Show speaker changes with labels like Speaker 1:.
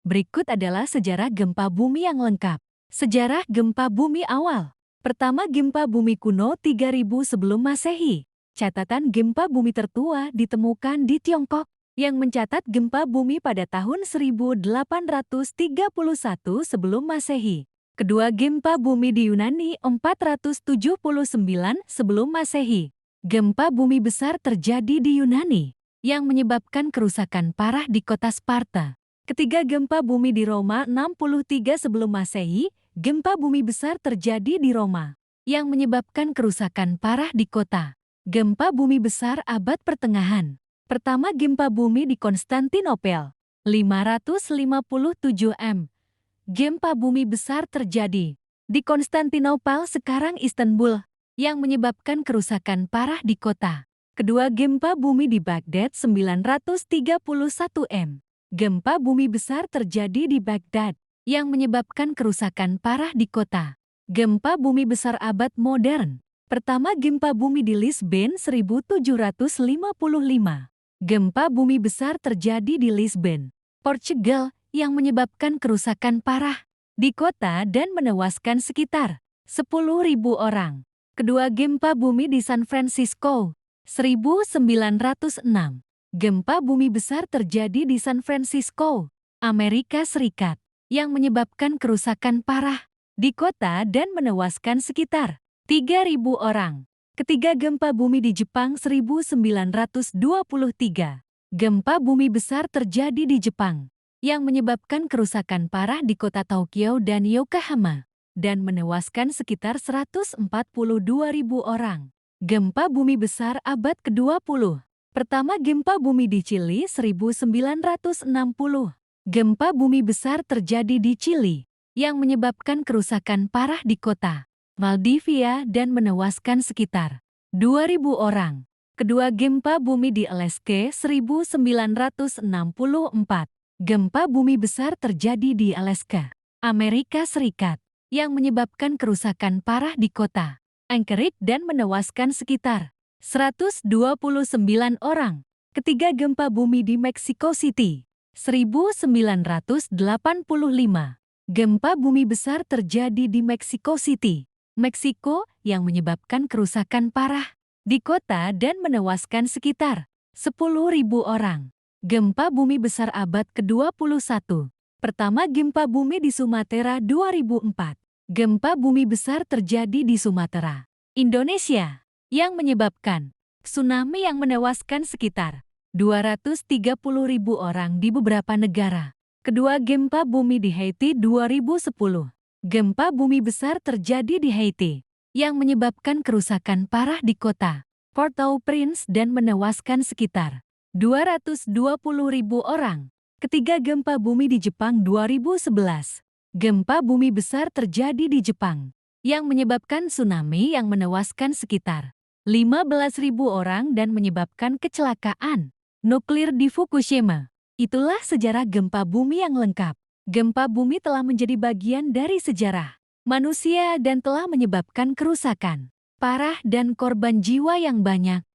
Speaker 1: Berikut adalah sejarah gempa bumi yang lengkap. Sejarah gempa bumi awal. Pertama, gempa bumi kuno 3000 sebelum Masehi. Catatan gempa bumi tertua ditemukan di Tiongkok yang mencatat gempa bumi pada tahun 1831 sebelum Masehi. Kedua, gempa bumi di Yunani 479 sebelum Masehi. Gempa bumi besar terjadi di Yunani yang menyebabkan kerusakan parah di kota Sparta. Ketiga, gempa bumi di Roma 63 sebelum Masehi. Gempa bumi besar terjadi di Roma yang menyebabkan kerusakan parah di kota. Gempa bumi besar abad pertengahan. Pertama, gempa bumi di Konstantinopel 557 m. Gempa bumi besar terjadi di Konstantinopel, sekarang Istanbul, yang menyebabkan kerusakan parah di kota. Kedua, gempa bumi di Baghdad 931 m. Gempa bumi besar terjadi di Baghdad yang menyebabkan kerusakan parah di kota. Gempa bumi besar abad modern. Pertama, gempa bumi di Lisbon 1755. Gempa bumi besar terjadi di Lisbon, Portugal, yang menyebabkan kerusakan parah di kota dan menewaskan sekitar 10.000 orang. Kedua, gempa bumi di San Francisco 1906. Gempa bumi besar terjadi di San Francisco, Amerika Serikat, yang menyebabkan kerusakan parah di kota dan menewaskan sekitar 3.000 orang. Ketiga, gempa bumi di Jepang 1923. Gempa bumi besar terjadi di Jepang yang menyebabkan kerusakan parah di kota Tokyo dan Yokohama dan menewaskan sekitar 142.000 orang. Gempa bumi besar abad ke-20. Pertama, gempa bumi di Chili 1960. Gempa bumi besar terjadi di Chili yang menyebabkan kerusakan parah di kota Valdivia dan menewaskan sekitar 2.000 orang. Kedua, gempa bumi di Alaska 1964. Gempa bumi besar terjadi di Alaska, Amerika Serikat, yang menyebabkan kerusakan parah di kota Anchorage dan menewaskan sekitar 129 orang. Ketiga, gempa bumi di Mexico City 1985. Gempa bumi besar terjadi di Mexico City, Meksiko, yang menyebabkan kerusakan parah di kota dan menewaskan sekitar 10.000 orang. Gempa bumi besar abad ke-21. Pertama, gempa bumi di Sumatera 2004. Gempa bumi besar terjadi di Sumatera, Indonesia, yang menyebabkan tsunami yang menewaskan sekitar 230.000 orang di beberapa negara. Kedua, gempa bumi di Haiti 2010. Gempa bumi besar terjadi di Haiti yang menyebabkan kerusakan parah di kota Port-au-Prince dan menewaskan sekitar 220.000 orang. Ketiga, gempa bumi di Jepang 2011. Gempa bumi besar terjadi di Jepang yang menyebabkan tsunami yang menewaskan sekitar 15.000 orang dan menyebabkan kecelakaan nuklir di Fukushima. Itulah sejarah gempa bumi yang lengkap. Gempa bumi telah menjadi bagian dari sejarah manusia dan telah menyebabkan kerusakan parah dan korban jiwa yang banyak.